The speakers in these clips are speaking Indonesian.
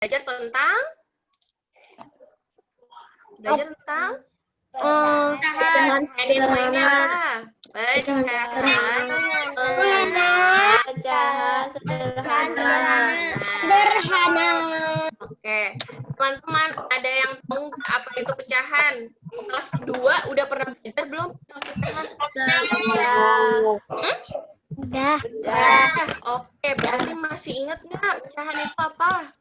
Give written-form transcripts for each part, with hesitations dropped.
Belajar tentang Pecahan nilainya apa? Pecahan sederhana. Oke, teman-teman ada yang tahu nggak apa itu pecahan? Kelas 2 udah pernah belajar belum tentang pecahan? Udah. Oke, berarti masih ingat nggak pecahan itu apa?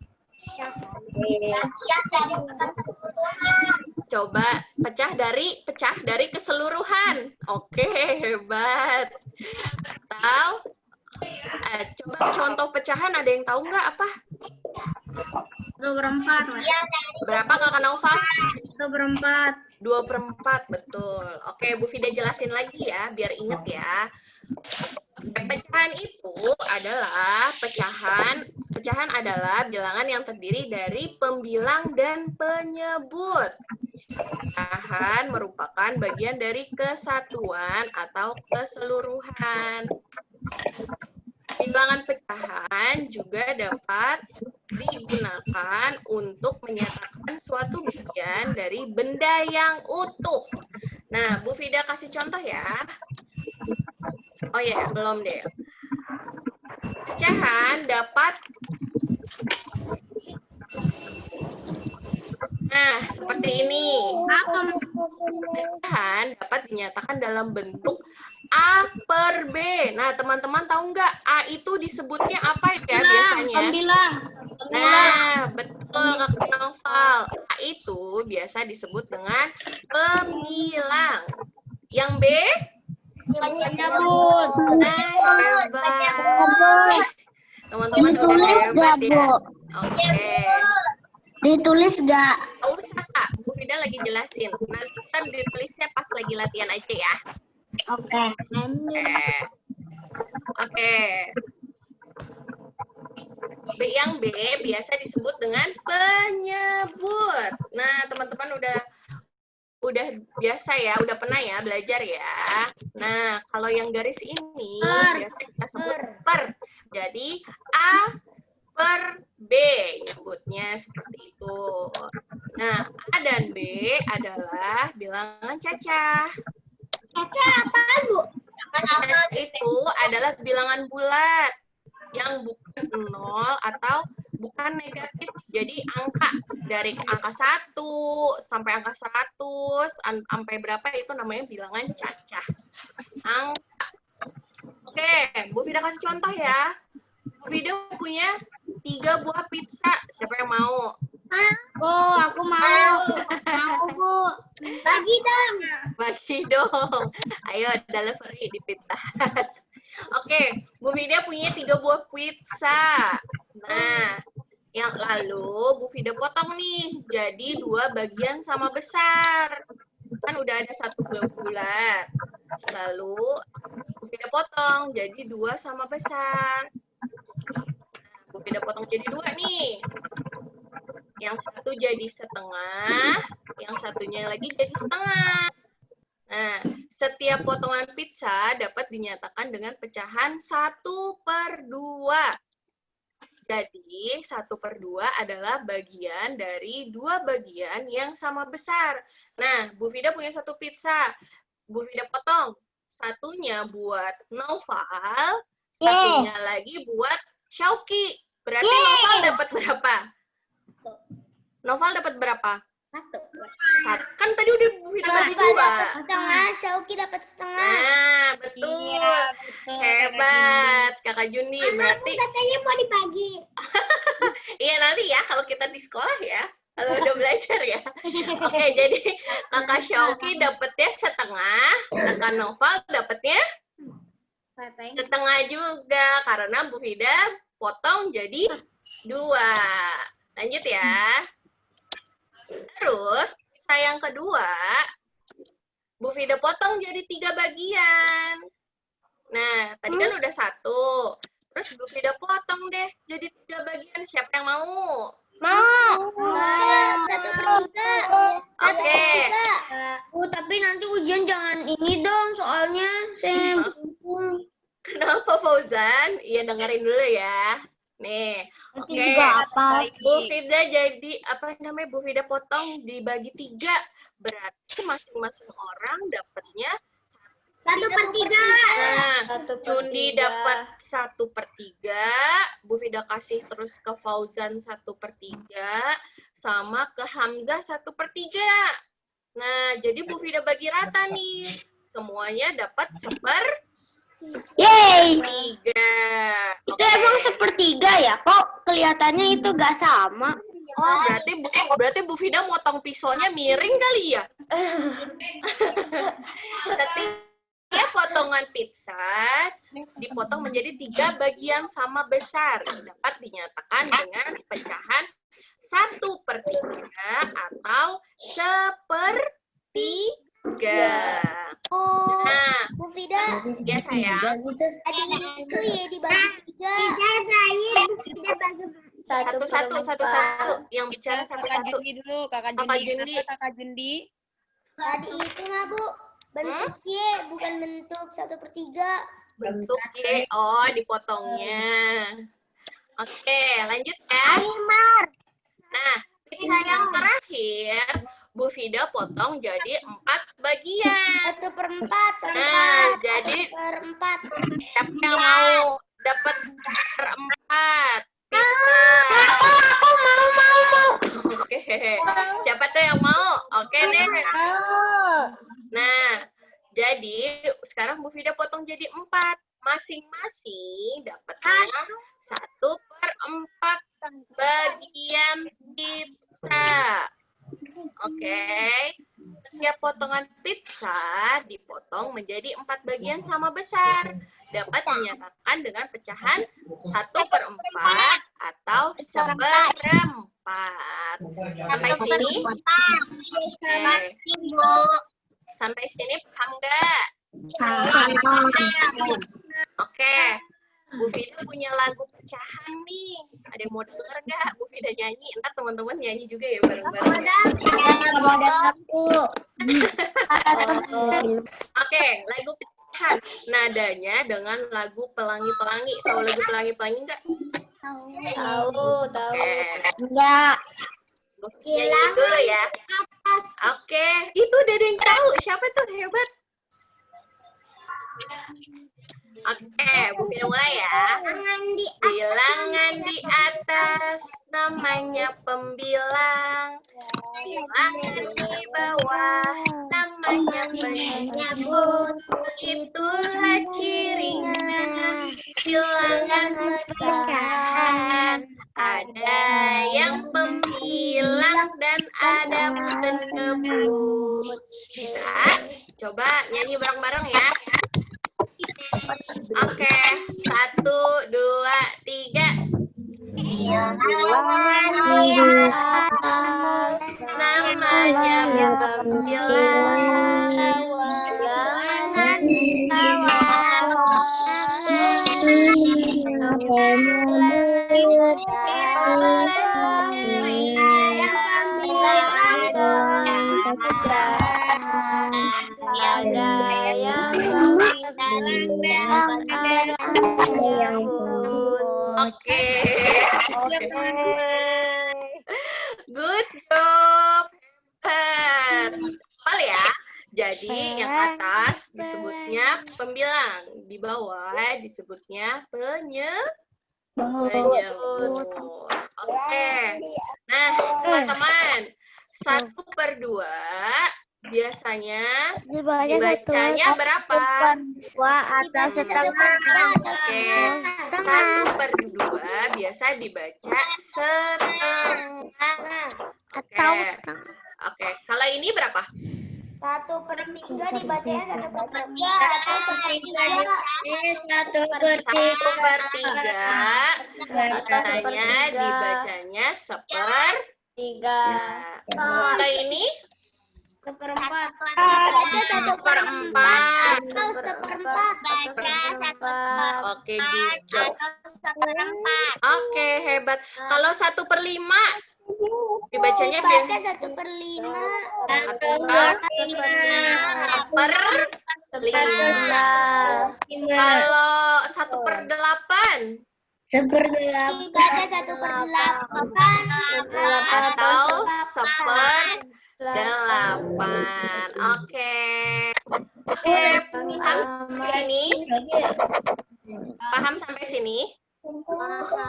Coba pecah dari keseluruhan. Oke, hebat. Atau coba contoh pecahan ada yang tahu nggak apa? 2/4. Berapa Kakak Nova? 2/4. 2/4, betul. Oke, Bu Fida jelasin lagi ya, biar inget ya. Pecahan itu adalah pecahan adalah bilangan yang terdiri dari pembilang dan penyebut. Pecahan merupakan bagian dari kesatuan atau keseluruhan. Bilangan pecahan juga dapat digunakan untuk menyatakan suatu bagian dari benda yang utuh. Nah, Bu Fida kasih contoh ya. Oh ya, belum deh. Pecahan dapat seperti ini. Pecahan dapat dinyatakan dalam bentuk A per B. Nah, teman-teman tahu nggak A itu disebutnya apa ya biasanya? Pembilang. Nah, betul Kak Noval. A itu biasa disebut dengan pembilang. Yang B? Penyebut. Nah, hebat. Teman-teman udah hebat ya. Oke. Ditulis nggak? Nggak usah Kak, Bu Fida lagi jelasin. Nanti kita ditulisnya pas lagi latihan aja ya. Oke. Oke. Yang B biasa disebut dengan penyebut. Nah, teman-teman udah biasa ya, udah pernah ya belajar ya. Nah, kalau yang garis ini biasa kita sebut per. Jadi A per B nyebutnya seperti itu. Nah, A dan B adalah bilangan cacah. Cacah apa, Bu? Cacah itu adalah bilangan bulat yang bukan 0 atau bukan negatif. Jadi angka dari angka 1 sampai angka 100 sampai berapa itu namanya bilangan cacah. Angka. Oke, Bu Fida kasih contoh ya. Bu Fida punya 3 buah pizza. Siapa yang mau? Oh, aku mau. Mau, Bu. Bagi dong. Bagi dong. Ayo, delivery di Pizza Hut. Oke, Bu Fida punya 3 buah pizza. Nah, yang lalu Bu Fida potong nih. Jadi 2 bagian sama besar. Kan udah ada 1 bulat. Lalu Bu Fida potong jadi 2 sama besar. Bu Fida potong jadi 2 nih. Yang satu jadi setengah, yang satunya lagi jadi setengah. Nah, setiap potongan pizza dapat dinyatakan dengan pecahan 1/2. Jadi, 1/2 adalah bagian dari 2 bagian yang sama besar. Nah, Bu Fida punya 1 pizza. Bu Fida potong. Satunya buat Noval, satunya lagi buat Syauki. Berarti Noval dapat berapa? Noval dapat berapa? 1. Kan tadi udah Bu Fida bagi 2. Setengah, Syauki dapat setengah. Nah, betul. Iya, betul. Hebat, Kakak Jundi. Berarti Katanya mau dibagi. iya nanti ya kalau kita di sekolah ya. Kalau udah belajar ya. Oke, jadi Kakak Syauki dapetnya setengah, Kakak Noval dapetnya setengah juga karena Bu Fida potong jadi 2. Lanjut ya. Terus, sisa yang kedua, Bu Fida potong jadi 3 bagian. Nah, tadi kan udah 1. Terus Bu Fida potong deh jadi 3 bagian. Siapa yang mau? Mau. 1/3. Oke. Tapi nanti ujian jangan ini dong, soalnya saya Kenapa Fauzan? Iya dengerin dulu ya. Nih, oke. apa? Bu Fida jadi apa namanya? Bu Fida potong dibagi 3. Berarti masing-masing orang dapatnya 1/3. Nah, Cundi dapat 1/3, Bu Fida kasih terus ke Fauzan 1/3, sama ke Hamzah 1/3. Nah, jadi Bu Fida bagi rata nih. Semuanya dapat 1/3. Yeay. Itu Oke. emang 1/3 ya? Kok kelihatannya itu gak sama? Oh, berarti Bu Fida motong pisaunya miring kali ya? Setiap potongan pizza dipotong menjadi 3 bagian sama besar. Dapat dinyatakan dengan pecahan 1/3 atau 1/3. Nah, Bu Fida, ya sayang. ada ini tuh ya dibagi 3. Satu-satu. Yang bicara Kakak satu-satu. Jundi dulu, Kakak Kakak Jundi. Jundi. Kenapa Kakak Jundi? Tadi itu mah Bu, bentuk Y, bukan bentuk 1/3. Bentuk Y. Oh, dipotongnya. Oke, lanjut ya. Nah, pizza yang terakhir, Bu Fida potong jadi 4 bagian. 1/4. Nah, jadi 1/4. siapa yang mau dapat 1/4 pizza? Aku mau. Oke, siapa tuh yang mau? Oke deh. Nah, jadi sekarang Bu Fida potong jadi 4. Masing-masing dapatnya 1/4 bagian pizza. Oke. Setiap potongan pizza dipotong menjadi 4 bagian sama besar. Dapat dinyatakan dengan pecahan 1/4 atau 1/4. Sampai sini? Sampai sini paham nggak? Oke. Bu Fida punya lagu pecahan nih. Ada yang mau denger nggak? Bu Fida nyanyi. Ntar teman-teman nyanyi juga ya bareng-bareng. Oke, lagu pecahan. Nadanya dengan lagu pelangi-pelangi. Tahu lagu pelangi-pelangi nggak? Tahu. Oke. Enggak. Bu Fida nyanyi dulu ya. Oke. Itu udah ada yang tahu. Siapa tuh hebat? Oke, Bu Fida mulai ya. Bilangan di atas namanya pembilang. Bilangan di bawah namanya penyebut. Itulah cirinya bilangan pecahan. Ada yang pembilang dan ada penyebut. Bisa? Coba nyanyi bareng-bareng ya. Oke, 1, 2, 3. Namanya pembilang. Bilangan di bawah. Oke. Good job. Hebat. Hafal ya. Jadi yang atas disebutnya pembilang, di bawah disebutnya penyebut. Oke. Nah, teman-teman, 1/2 biasanya dibacanya berapa? Atau setengah. Oke, 1/2 biasa dibaca setengah. Oke. Kalau ini berapa? 1/3 dibacanya 1/3 atau 1/3. 1/3 biasanya dibacanya 1/3. Kalau ini 1/4. 1/4. Atau 1/4. Oke, good job. Oke, hebat. Kalau 1/5 dibacanya Dibaca 1/5. 1/5. Kalau 1/8 1/8. Baca 1/8. Atau 1/8. Oke. Oke, paham sampai sini? Paham sampai sini? Oke.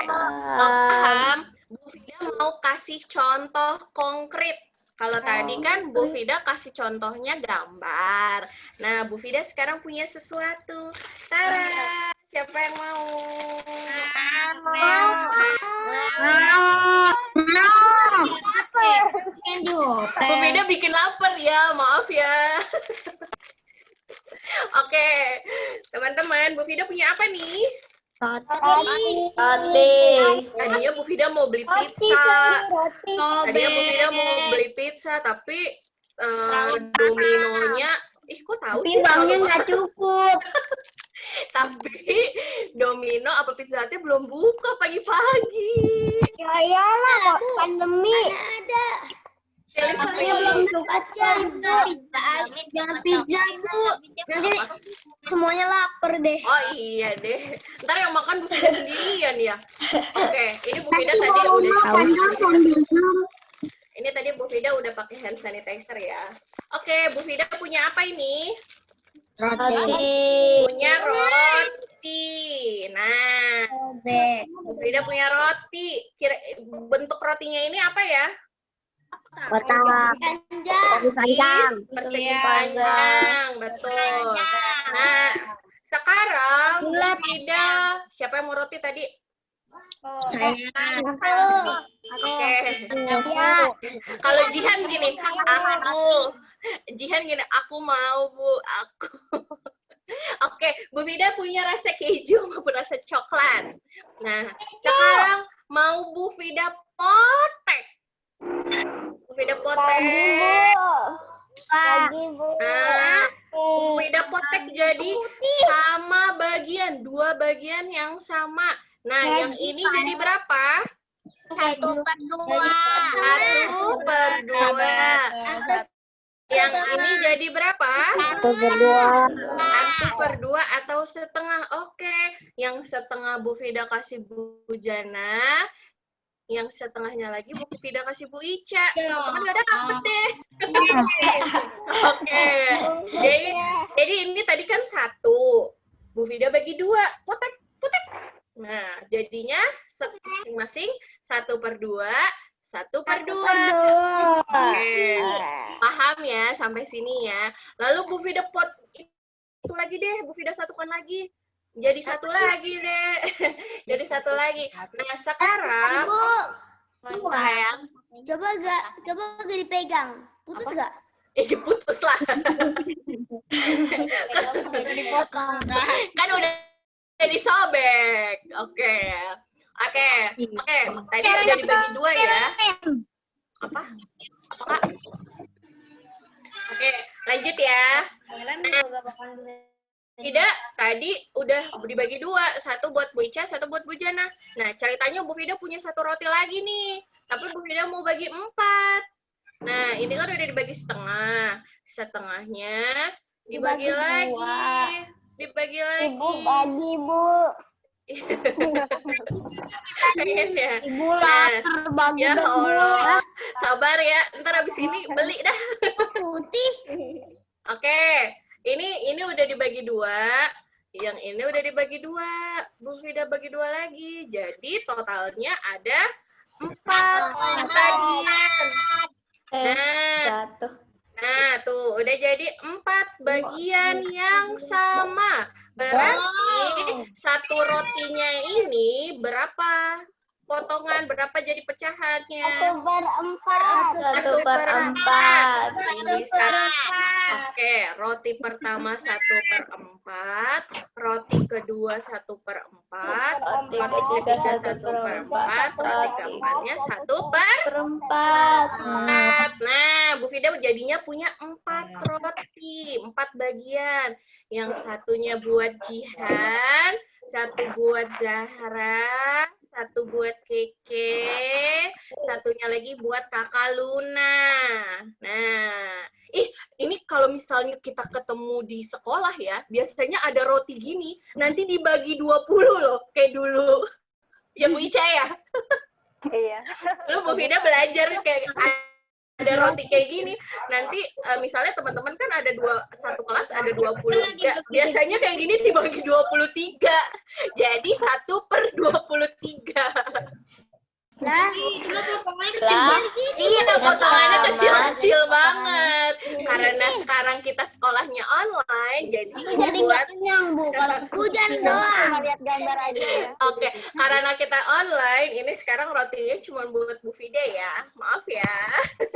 Kalau paham, Bu Fida mau kasih contoh konkret. Kalau tadi kan Bu Fida kasih contohnya gambar. Nah, Bu Fida sekarang punya sesuatu. Tara, siapa yang mau? Bu Fida bikin lapar ya, maaf ya. Oke, teman-teman, Bu Fida punya apa nih? Roti. Tadinya Bu Fida mau beli pizza. Tadinya Bu Fida mau beli pizza, tapi Dominonya, kok tahu Tapi sih? uangnya Kalau- nggak cukup. Tapi Domino apa Pizza Hut belum buka pagi-pagi. Ya iyalah, kok pandemi. Mana ada? Tapi belum cukup jangan pizza, Bu. Nanti semuanya lapar deh. Oh iya deh. Ntar yang makan Bu Fida sendirian ya. Oke, ini Bu Fida tadi udah Ini tadi Bu Fida udah pakai hand sanitizer ya. Oke, Bu Fida punya apa ini? Punya roti. Nah, Bu Frida punya roti. Bentuk rotinya ini apa ya? Panjang. Persegi panjang. Betul. Nah, sekarang Bu Frida, siapa yang mau roti tadi? Oke. Kalau Jihan gini, aku mau Bu, aku. Oke, Bu Fida punya rasa keju maupun rasa coklat. Nah, sekarang mau Bu Fida potek. Bu Fida potek. Nah, Bu Fida potek jadi sama bagian, 2 bagian yang sama. Nah, yang ini jadi berapa? 1/2. Yang ini jadi berapa? 1/2 atau setengah. Oke, yang setengah Bu Fida kasih Bu Jana, yang setengahnya lagi Bu Fida kasih Bu Ica. Kan nggak dapet deh. Oke, jadi ini tadi kan 1. Bu Fida bagi 2, potek. Nah, jadinya masing-masing 1/2. 1/2. Oke, paham ya sampai sini ya. Lalu Bu Fida itu lagi deh, Bu Fida satukan lagi. Jadi 1 lagi deh. Jadi 1 lagi. Nah, sekarang sayang, Coba gak dipegang. Putus gak? putus lah. Kan udah disobek. Oke. Tadi udah dibagi 2 ya. Apa? Kak? Oke, lanjut ya. Tidak, tadi udah dibagi 2. 1 buat Bu Ica, 1 buat Bu Jana. Nah, ceritanya Bu Fida punya 1 roti lagi nih. Tapi Bu Fida mau bagi 4. Nah, ini kan udah dibagi setengah. Setengahnya dibagi lagi. Dibagi lagi. Ibu bagi, Bu. Pengen ya? Ibu lapar, bagi Ya dong, Bu. Allah. Sabar ya, ntar abis ini beli dah. Putih. Oke, ini udah dibagi 2. Yang ini udah dibagi 2. Bu Fida bagi 2 lagi. Jadi totalnya ada 4 bagian. Nah, tuh udah jadi 4 bagian yang sama. Berarti 1 rotinya ini berapa potongan, berapa jadi pecahannya? 1/4. Ini Oke, roti pertama 1/4, roti kedua 1/4, roti ketiga 1/4, roti keempatnya 1/4. Nah, Bu Fida jadinya punya 4 roti, 4 bagian. Yang satunya buat Jihan, 1 buat Zahra, 1 buat Keke, satunya lagi buat Kakak Luna. Nah, ih ini kalau misalnya kita ketemu di sekolah ya, biasanya ada roti gini, nanti dibagi 20 loh, kayak dulu. Ya Bu Ica ya? Iya. Dulu Bu Vida belajar kayak ada roti kayak gini. Nanti misalnya teman-teman kan ada satu kelas ada 23. Biasanya kayak gini dibagi 23. Jadi 1/23. Lah, Iya, potongannya kecil-kecil banget. Karena sekarang kita sekolahnya online, jadi ini buat kenyang, Bu. Kalau hujan doang. Cuma lihat gambar aja ya. Oke, karena kita online, ini sekarang rotinya cuma buat Bu Vida ya. Maaf ya.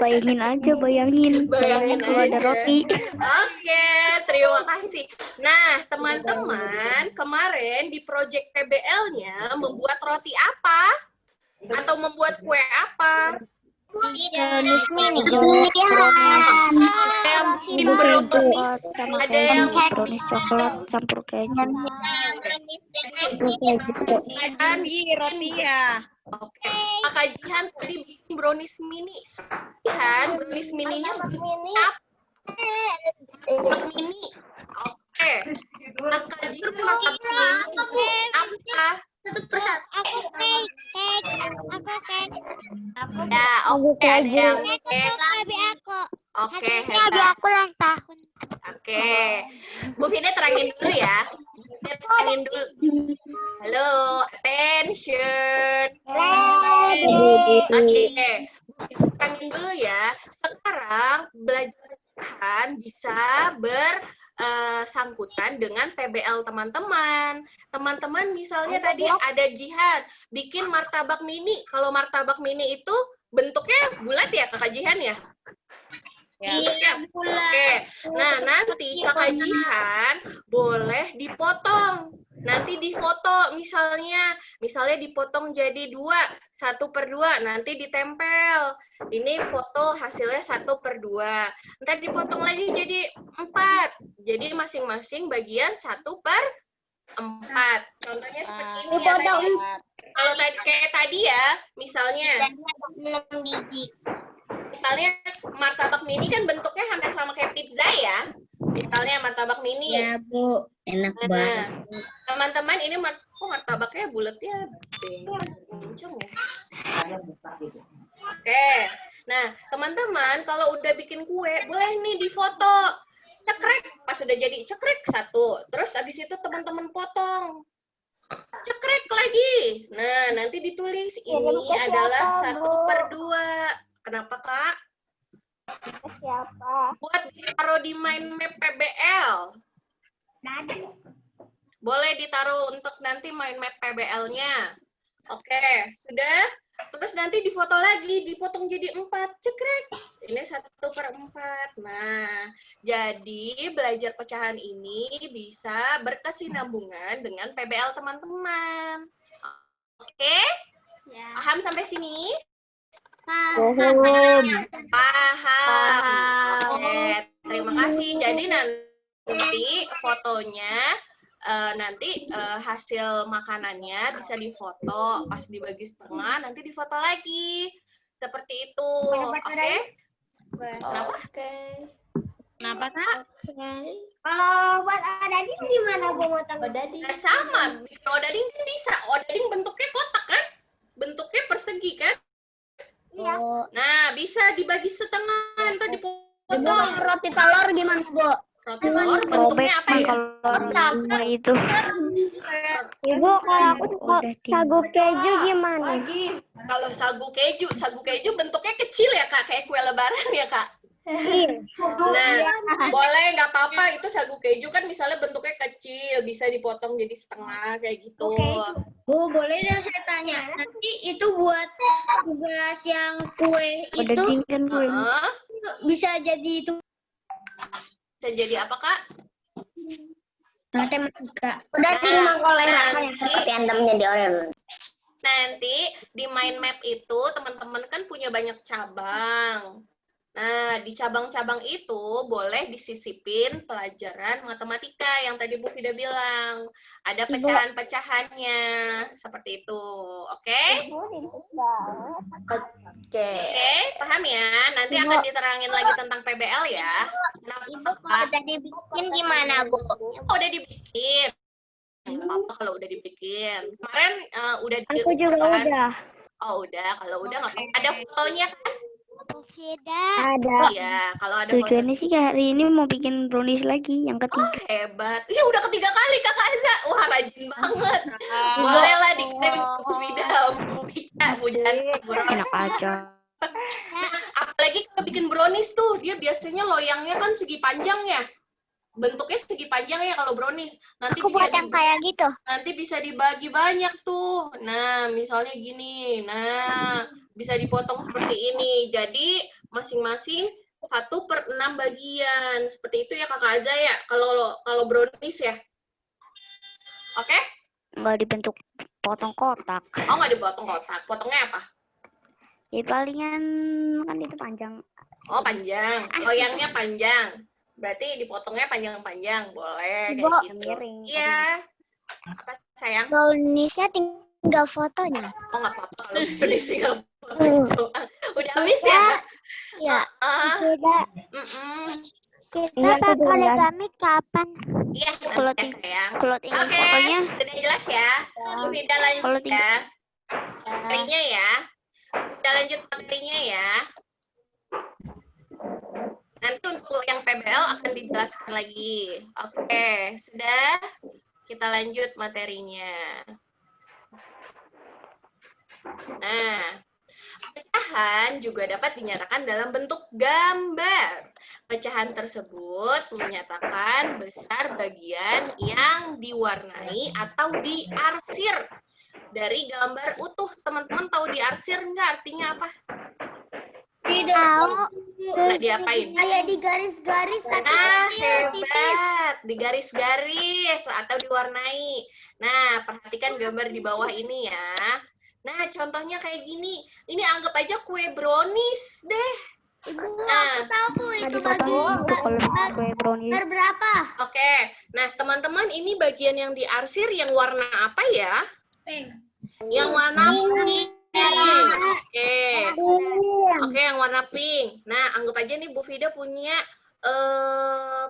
Bayangin aja, bayangin kalau ada aja. roti. Oke, terima kasih. Nah, teman-teman, kemarin di project PBL-nya membuat roti apa? Atau membuat kue apa? brownies mini. Ada yang bikin brownies, Sama ada yang brownies coklat campur kayaknya. Roti ya. Oke, Kakak Jihan tadi bikin brownies mini. Jihan, brownies mininya bentuknya apa? Mini. Oke. Kakak Jihan makan mini apa? Satu persatu. Aku cake. Ya, oke, ada yang cake. Aku. Oke, hebat. Aku ulang tahun. Oke. Bu Vida terangin dulu ya. Bu Vida terangin dulu. Halo, attention. Oke, terangin dulu ya. Sekarang belajar Jihan bisa bersangkutan dengan PBL teman-teman. Teman-teman misalnya tadi ada Jihan bikin martabak mini. Kalau martabak mini itu bentuknya bulat ya Kakak Jihan ya? Iya, Oke. Nah, nanti Kakak Jihan boleh dipotong. Nanti difoto misalnya dipotong jadi 2, 1/2, nanti ditempel. Ini foto hasilnya 1/2. Ntar dipotong lagi jadi 4. Jadi masing-masing bagian 1/4. Contohnya seperti ini ya tadi. Kalau tadi kayak tadi ya, misalnya martabak mini kan bentuknya hampir sama kayak pizza ya. Misalnya martabak mini. Ya, Bu. Enak banget. Teman-teman ini martabaknya bulat ya. Bencong ya. Oke. Nah, teman-teman kalau udah bikin kue, boleh nih difoto. Cekrek, pas udah jadi cekrek 1. Terus abis itu teman-teman potong. Cekrek lagi. Nah, nanti ditulis ini adalah 1/2. Kenapa, Kak? Siapa? Buat ditaruh di mind map PBL. Boleh ditaruh untuk nanti mind map PBL-nya. Oke, sudah. Terus nanti difoto lagi, dipotong jadi 4. Cekrek. Ini 1/4. Nah, jadi belajar pecahan ini bisa berkesinambungan dengan PBL teman-teman. Oke? Ya. Paham sampai sini? Paham. Paham. Oke, terima kasih. Jadi nanti fotonya hasil makanannya bisa difoto, pas dibagi setengah nanti difoto lagi. Seperti itu. Oke? Kenapa? Kenapa, Kak? Kalau buat odading gimana Bu motong odading? Nah, sama. Odading kan bisa. Odading bentuknya kotak kan? Bentuknya persegi kan? Iya. Nah, bisa dibagi setengah, ntar dipotong. Roti telur gimana, Bu? Roti telur bentuknya apa ya? Kalau rumah itu Ibu, kalau aku suka udah sagu keju gimana? Kalau sagu keju bentuknya kecil ya Kak, kayak kue lebaran ya Kak. Nah, boleh nggak apa-apa itu sagu keju kan misalnya bentuknya kecil, bisa dipotong jadi setengah kayak gitu. Bu, boleh dong saya tanya. Nanti itu buat tugas yang kue udah itu dingin gue. Heeh. bisa jadi itu Bisa jadi apa Kak? matematika. Udah tinggal kolej rasanya seperti Anda menjadi orang. Nanti di mind map itu teman-teman kan punya banyak cabang. Nah, di cabang-cabang itu boleh disisipin pelajaran matematika yang tadi Bu Vida bilang. Ada pecahan-pecahannya, seperti itu. Oke? Oke, paham ya? nanti akan diterangin lagi tentang PBL ya. Ibu kalau udah dibikin gimana, Bu? Oh, udah dibikin. Nggak apa-apa kalau udah dibikin. Kemarin udah Aku juga kan? udah. Oh, udah. Kalau udah nggak apa-apa. Ada fotonya kan? Ada. Iya, kalau ada foto. Tujuannya sih hari ini mau bikin brownies lagi yang Oh, ketiga. hebat. Ya udah ketiga kali Kakak Aza. Wah, rajin banget. Boleh lah dikirim ke Bu Vida, Bu Vika, Bu Jani, Bu Rona. Enak aja. Nah, apalagi kalau bikin brownies tuh, dia biasanya loyangnya kan segi panjang ya. Bentuknya segi panjang ya kalau brownies. Nanti Aku buat yang kayak gitu. nanti bisa dibagi banyak tuh. Nah, misalnya gini. Nah, bisa dipotong seperti ini. Jadi, masing-masing 1/6 bagian. Seperti itu ya Kakak Aza ya. Kalau brownies ya. Oke? Nggak dibentuk potong kotak. Oh, nggak dipotong kotak. Potongnya apa? Ya palingan kan itu panjang. Oh, panjang. Loyangnya panjang. Berarti dipotongnya panjang-panjang. Boleh. Ibu. Kayak gitu. Miring. Iya. Apa sayang? Browniesnya tinggal fotonya. Oh, nggak apa-apa kalau brownies tinggal fotonya doang. Udah habis ya? Ya. Iya, aku juga. poligami kapan? Iya, Kalau nanti ya, sayang. Kalau tinggal Oke, fotonya, sudah jelas ya. Bu Vida lanjut Kalau ya. Materinya ya. Kita lanjut materinya ya. Nanti untuk yang PBL akan dijelaskan lagi. Oke, sudah. Kita lanjut materinya. Nah, pecahan juga dapat dinyatakan dalam bentuk gambar. Pecahan tersebut menyatakan besar bagian yang diwarnai atau diarsir dari gambar utuh. Teman-teman tahu diarsir nggak artinya apa? Tidak tahu. Nggak diapain? Kayak di garis-garis atau Nah, tipis. hebat. Di garis-garis atau diwarnai. Nah, perhatikan gambar di bawah ini ya. Nah, contohnya kayak gini. Ini anggap aja kue brownies deh. Ibu, Nah. aku tahu Bu, nggak itu dipotong bagi gitu kalau kue brownies. berapa? Oke. Nah, teman-teman, ini bagian yang diarsir yang warna apa ya? Yang warna pink. Oke. Oke, yang warna pink. Nah, anggap aja nih Bu Vida punya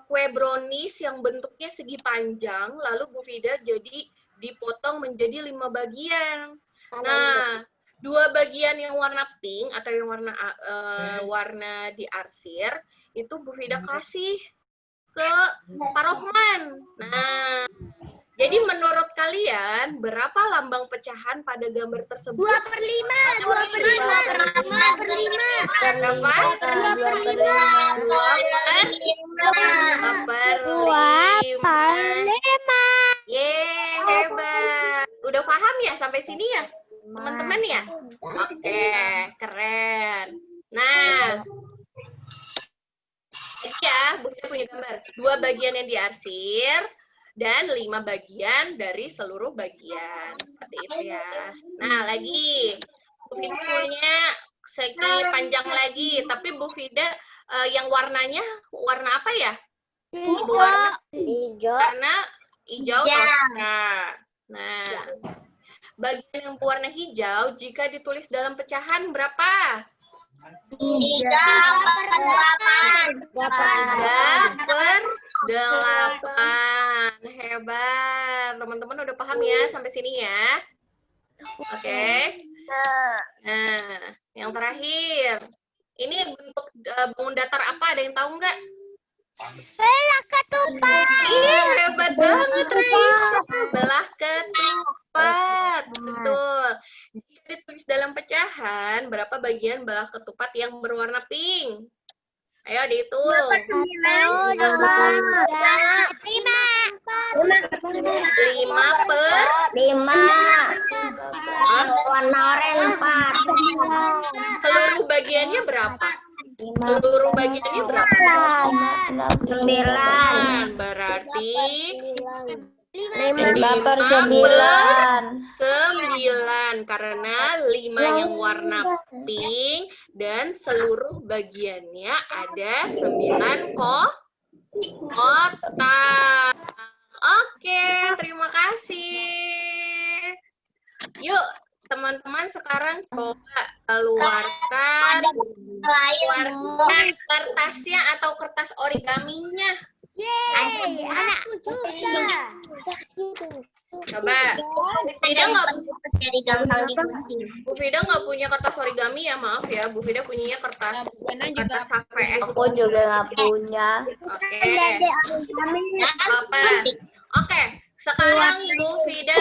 kue brownies yang bentuknya segi panjang, lalu Bu Vida jadi dipotong menjadi 5 bagian. Nah, 2 bagian yang warna pink atau yang warna diarsir itu Bu Vida kasih ke Pak Rohman. Nah, jadi menurut kalian berapa lambang pecahan pada gambar tersebut? 2/5. Berapa? 2/5. Yeay, hebat. Udah paham ya sampai sini ya? Teman-teman ya? Oke, keren. Nah, ini ya, Bu Vida punya gambar. 2 bagian yang diarsir dan 5 bagian dari seluruh bagian. Seperti itu ya. Nah, lagi. Bu Vida punya segi panjang lagi. Tapi Bu Vida yang warnanya, warna apa ya? Warna Hijau. karena hijau toska. Nah, bagian yang berwarna hijau jika ditulis dalam pecahan berapa? 3/8. Hebat. Teman-teman udah paham ya sampai sini ya? Oke. Nah, yang terakhir. Ini bentuk bangun datar apa? Ada yang tahu nggak? Ketupat. Iya, hebat banget, Reis. Belah ketupat. Betul. Jika ditulis dalam pecahan, berapa bagian belah ketupat yang berwarna pink? Ayo dihitung. 1, 2, 3, 5/5. warna oranye 4. Seluruh bagiannya berapa? Seluruh bagiannya berapa? 9. Berarti 5/9. karena 5 yang warna pink dan seluruh bagiannya ada 9 kotak. Oke, terima kasih. Yuk, teman-teman sekarang coba keluarkan kertasnya atau kertas origaminya. Yeay, aku juga. Coba. Bu Fida nggak punya kertas origami ya, maaf ya. Bu Fida punyanya kertas HVS. Aku juga nggak punya. Oke. Apa? Oke. Sekarang Bu Fida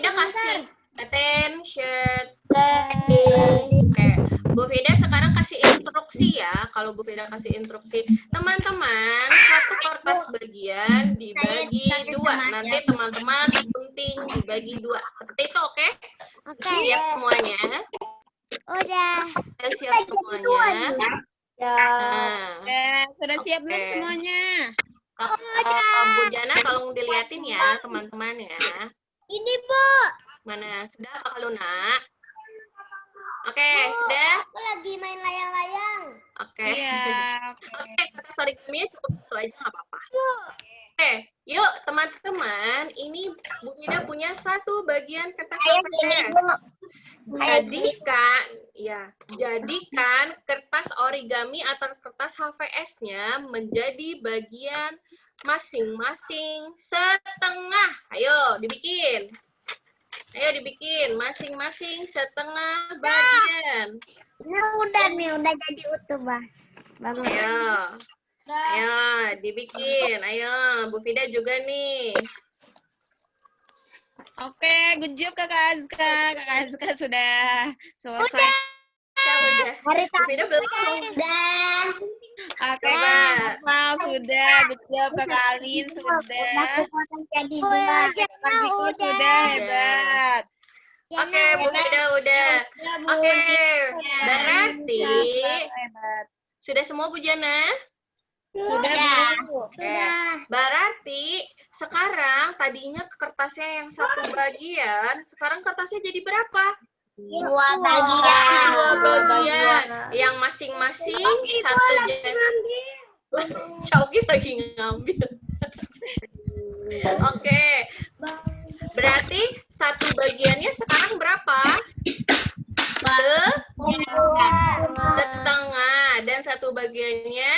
kasih attention. Oke. Bu Fida sekarang kasih instruksi ya. Kalau Bu Fida kasih instruksi, teman-teman satu kertas bagian dibagi dua. Nanti teman-teman gunting dibagi dua. Seperti itu, oke? Siap semuanya? Udah. Siap semuanya? Nah, Sudah siap belum semuanya? Bu Jana tolong diliatin ya, teman-teman ya. Ini, Bu. Mana? Sudah apa Luna? Oke, sudah? Aku lagi main layang-layang. Oke. Iya. Oke, kertas origaminya cukup satu aja nggak apa-apa. Oke, yuk teman-teman, ini Bu Ida punya satu bagian kertas HVS. Jadikan kertas origami atau kertas HVS-nya menjadi bagian masing-masing setengah. Ayo dibikin. Masing-masing setengah bagian. Udah jadi utuh, Bah. Ayo, dibikin. Ayo, Bu Fida juga nih. Oke, good job Kakak Azka. Kakak Azka sudah selesai. Udah. Bu Fida belum. Oke, Kak Noval sudah. Good job Kakak Alin sudah. Jadi Kakak Jiko sudah hebat. Oke, Bu Fida udah. Oke, berarti Hebat. sudah semua Bu Jana? Sudah, Bu. Oke, berarti sekarang tadinya kertasnya yang satu bagian, sekarang kertasnya jadi berapa? Dua Dua bagian, yang masing-masing satu Cauki lagi ngambil. Oke, berarti satu bagiannya sekarang berapa? Setengah, dan satu bagiannya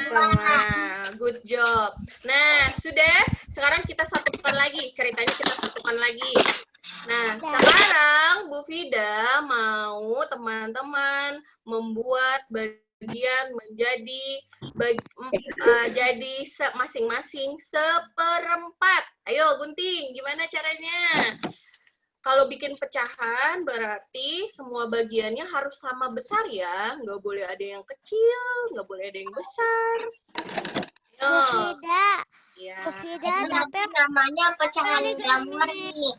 setengah. Good job. Nah, sudah. Sekarang kita satukan lagi. Ceritanya kita satukan lagi. Nah, sekarang Bu Fida mau teman-teman membuat bagian menjadi jadi masing-masing seperempat. Ayo gunting, gimana caranya? Kalau bikin pecahan berarti semua bagiannya harus sama besar ya. Nggak boleh ada yang kecil, nggak boleh ada yang besar. Bu Fida, tapi namanya pecahan gambar nih.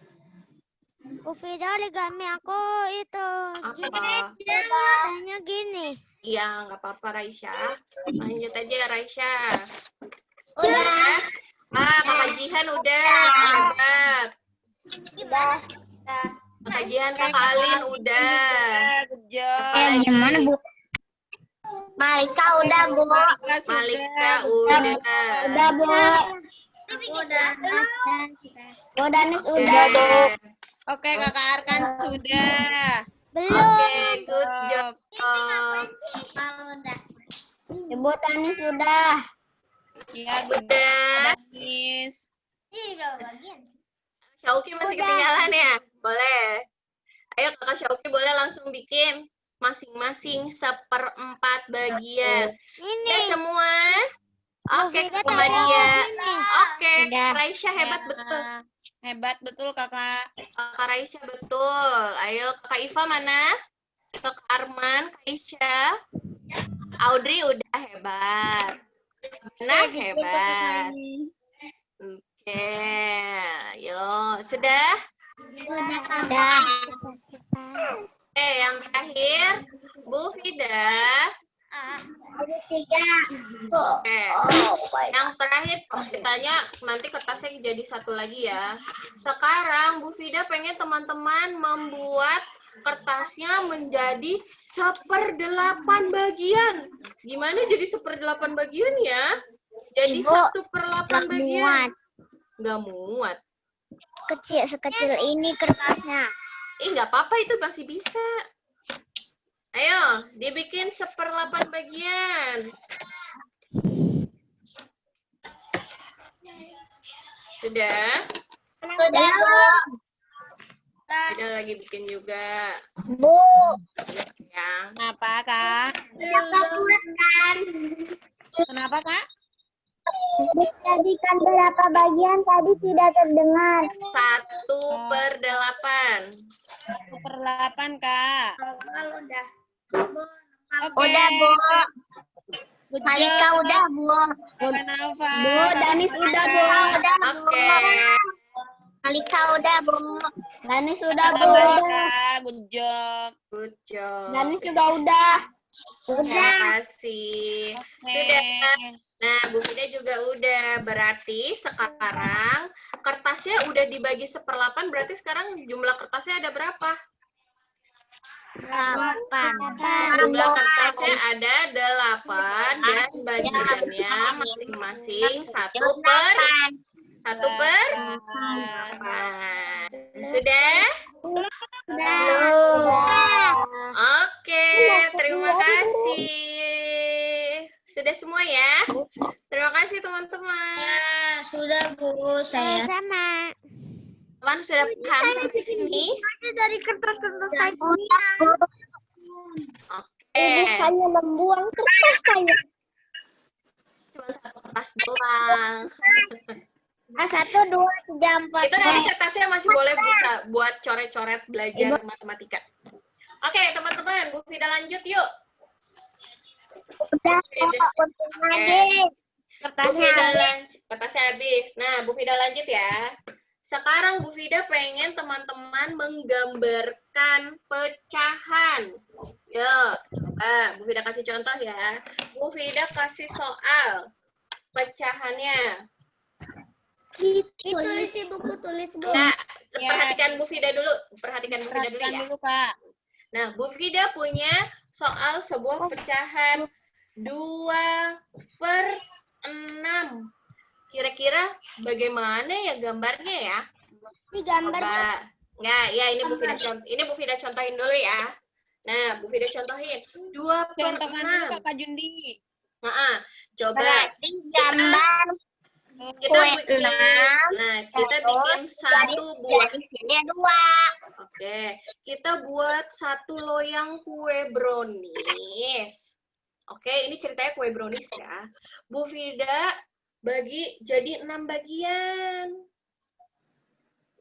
Bu Fida, origami aku itu. Apa? Tanya gini. Iya, nggak apa-apa Raisya. Lanjut aja Raisya. Udah. Kakak Jihan udah. Hebat. Kakak Jihan, Kakak Alin udah. Good job. Gimana, Bu? Malika udah, Bu. Malika udah. Udah, Bu. Udah. Bu Danis Oke. udah, Bu. Oke, Kakak Arkan sudah. Belum. Oke, good job. Ibu Danis sudah. Iya, Udah. Miss. Syauki masih ketinggalan ya? Boleh. Ayo Kakak Syauki boleh langsung bikin masing-masing seperempat bagian. Ini. Ya semua? Oke, Kita sama tahu dia. ini. Oke, Udah. Raisya hebat betul. Hebat betul, Kakak. Kakak Raisya betul. Ayo Kakak Iva mana? Kakak Arman, Kak Isya. Audrey udah hebat. Nah, hebat. Oke, yuk. Sudah? Udah. Oke, yang terakhir, Bu Fida. Oke, yang terakhir ceritanya nanti kertasnya jadi satu lagi ya. Sekarang Bu Fida pengen teman-teman membuat kertasnya menjadi 1/8 bagian. Gimana jadi 1/8 bagian ya? Jadi Ibu, 1/8 bagian. muat. Nggak muat. Sekecil ini kertasnya. nggak apa-apa, itu masih bisa. Ayo, dibikin 1/8 bagian. Sudah? Sudah, Bu. Sudah lagi bikin juga. Bu. Yang Kenapa, Kak? Kenapa, Kak? Jadikan berapa bagian tadi tidak terdengar. 1/8. 1/8, Kak. Kalau udah. Oke. Udah, Bu. Good Malika job, udah, Bu. Kak Nafa. Bu, Danis udah, Bu. Udah, Bu. Oke. Malika udah, Bu. Danis udah, Bu. Malika, good job. Good job. Danis juga udah. Terima kasih. Oke. Sudah. Nah, Bu Fida juga udah. Berarti sekarang kertasnya udah dibagi 1/8, berarti sekarang jumlah kertasnya ada berapa? 8. Jumlah kertasnya ada 8 dan bagiannya masing-masing 1/8. Sudah? Oke, terima kasih. Sudah semua ya? Terima kasih teman-teman. Sudah, Bu. Saya. Sama. Teman sudah paham sampai sini? Dari kertas-kertas saya. Oke. Hanya membuang kertas saya. Cuma 1 kertas doang. 1, 2, 3, 4. Itu nanti kertasnya masih boleh bisa buat coret-coret belajar matematika. Oke, teman-teman, Bu Fida lanjut yuk. Udah, Oke. Bu Fida Kertasnya. kertasnya habis. Nah, Bu Fida lanjut ya. Sekarang Bu Fida pengen teman-teman menggambarkan pecahan. Yuk, coba Bu Fida kasih contoh ya. Bu Fida kasih soal pecahannya. Ditulis di buku tulis, Bu. Nah, Ya. perhatikan Bu Fida dulu. Perhatikan Bu Fida dulu Perhatikan ya. dulu, Kak. Nah, Bu Fida punya soal sebuah pecahan 2/6. Kira-kira bagaimana ya gambarnya ya? Ini gambar. Coba. Nggak, ya ini Bu Fida contohin dulu ya. Nah, Bu Fida contohin. Contohkan dulu 2/6. Kakak Jundi. Nah, coba Berarti gambar kita kue bikin. 6. Nah, kita bikin 1 buah. Ini 2. Oke, kita buat 1 loyang kue brownies. Oke, ini ceritanya kue brownies ya. Bu Fida bagi jadi 6 bagian.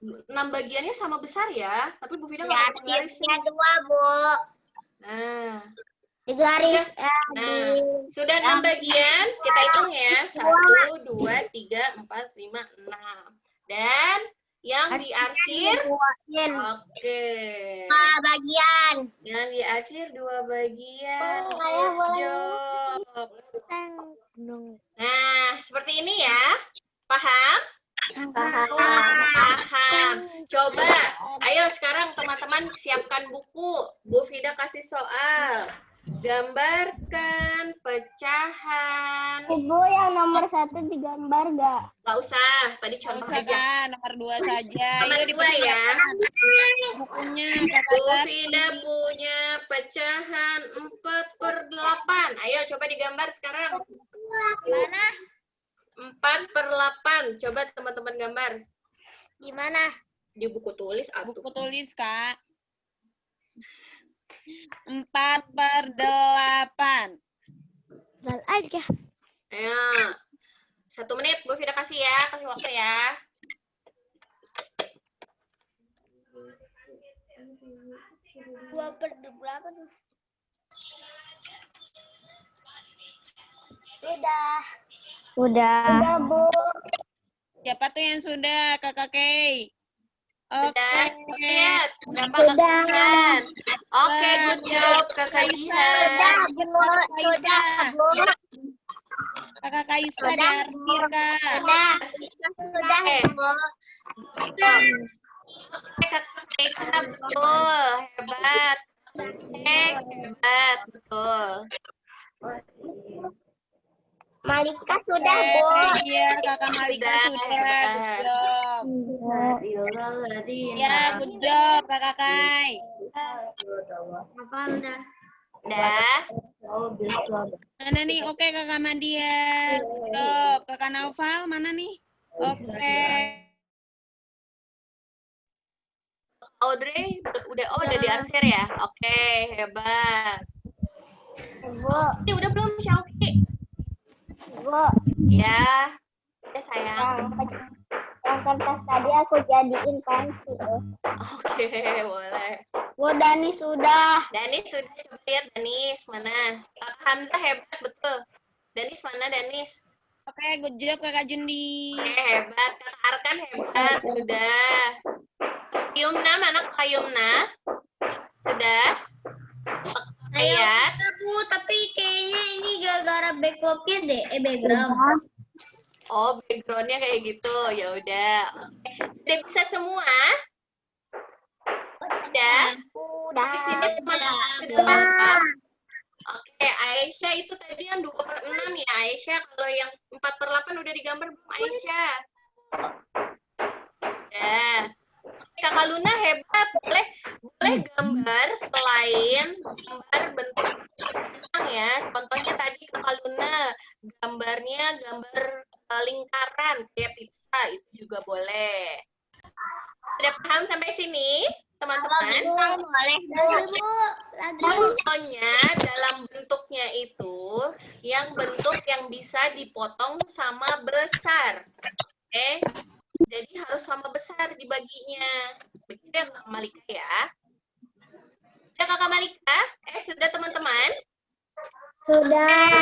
6 bagiannya sama besar ya, tapi Bu Fida nggak pakai garis. Garisnya 2, Bu. Nah, Di garis. nah, sudah 6 bagian, kita hitung ya. 1, 2, 3, 4, 5, 6. Dan yang diarsir, oke. Bagian. Yang diarsir 2 bagian. Ayah boleh Job. Nah, seperti ini ya. Paham? Paham. Coba, ayo sekarang teman-teman siapkan buku. Bu Fida kasih soal. Gambarkan pecahan. Ibu yang nomor 1 digambar gak? Gak usah, tadi Nggak contoh usah, aja. Kak. Nomor 2 saja. Nomor Yuk, 2 ya. bukunya. Bu Kakak Fida punya pecahan 4/8. Ayo coba digambar sekarang. Mana? 4/8. Coba teman-teman gambar. Gimana? Di buku tulis atau buku tulis, Kak. 4/8. Gal aja. ayo. 1 menit Bu Fida kasih ya, kasih waktu ya. Berapa tuh? Sudah. Udah, Bu. Siapa tuh yang sudah, Kakak Kay? Oke. Sudah, lihat berapa kekihan. Oke, good job Kakak Jihan. Sudah, Bu. Kakak Kaisa diarsir, Kak. Sudah. Sudah, Bu. Kakak Kaisa betul, hebat. Hebat, betul. Malika sudah, Bu. Iya, Kakak Malika sudah. Good job. Ya, good job Kakak Kai. Apa udah? Udah. Mana nih? Oke, Kakak Madia. Good job. Kakak Naufal mana nih? Oke. Audrey udah diarsir ya? Oke, hebat. Ini udah belum Syauki? Bu, Ya. Ya sayang. yang kertas tadi aku jadiin pensil. Oke, boleh. Bu, Dani sudah. Danis sudah, coba lihat Danis mana? Kakak Hamzah hebat betul. Danis mana Danis? Oke, good job Kakak Jundi. Oke, hebat. Kakak Arkan hebat sudah. Yumna mana Kak Yumna? Sudah. Ayat. Bu, tapi kayaknya ini gara-gara backlognya deh, background. Oh, backgroundnya kayak gitu. Ya udah. Oke. Sudah bisa semua? Sudah. Udah. Di sini teman-teman sudah lengkap. Oke, Aisyah itu tadi yang 2/6 ya, Aisyah. Kalau yang 4/8 udah digambar belum, Aisyah? Ya. Kakak Luna hebat. Boleh gambar selain gambar bentuk bintang ya. Contohnya tadi Kakak Luna gambarnya gambar lingkaran kayak pizza, itu juga boleh. Sudah paham sampai sini, teman-teman? Boleh, Bu. Lagi. Contohnya dalam bentuknya itu yang bentuk yang bisa dipotong sama besar. Oke. Jadi harus sama besar dibaginya. Begitu ya Kak Malika ya. Sudah Kakak Malika? Sudah teman-teman? Sudah.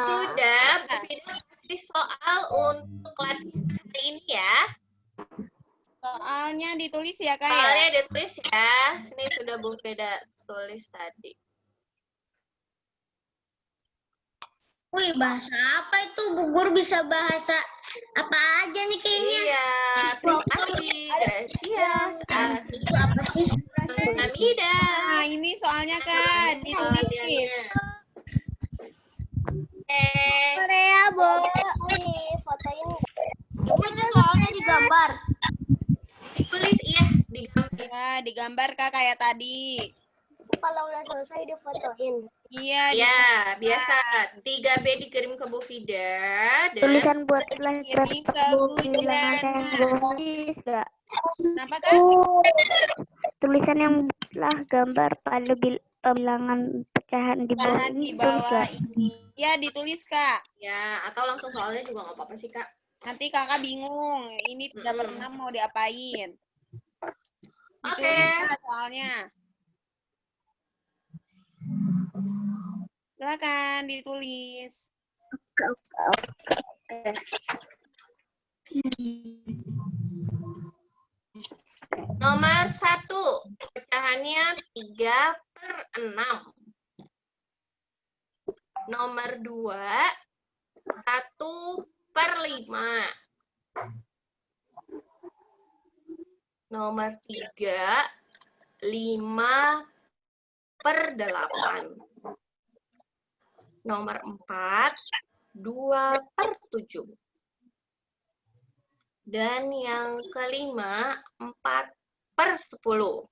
Sudah. Bu Fida kasih soal untuk latihan hari ini ya. Soalnya ditulis ya, Kak ya? Soalnya ditulis ya. Ini sudah Bu Fida tulis tadi. Wih, bahasa apa itu? Bu Guru bisa bahasa apa aja nih kayaknya. Iya, terima kasih. Gracias. Itu apa sih? Kamsahamnida. Nah, ini soalnya, Kak. Ditulis. Korea, Bu. Ini fotoin. Ini soalnya digambar. Ditulis, iya, digambar. Ya, digambar, Kak, kayak tadi. Kalau udah selesai difotoin. Iya, Ya, biasa. 3B dikirim ke Bu Fida. Dan Tulisan buat kelas dikirim ke Bu bilangan Jana. yang tulis gak? Kenapa, Kak? Tulisan yang lah gambar pada bilangan pecahan di bawah Bahan ini di tulis bawah gak? ini. Ya, ditulis, Kak. ya, atau langsung soalnya juga nggak apa-apa sih, Kak. Nanti Kakak bingung. Ini 3/6 mau diapain. Oke. Ditulis, Kak, soalnya. Silakan ditulis. Nomor 1, pecahannya 3/6. Nomor 2, 1/5. Nomor 3, 5/8. Nomor 4, 2/7. Dan yang kelima, 4/10.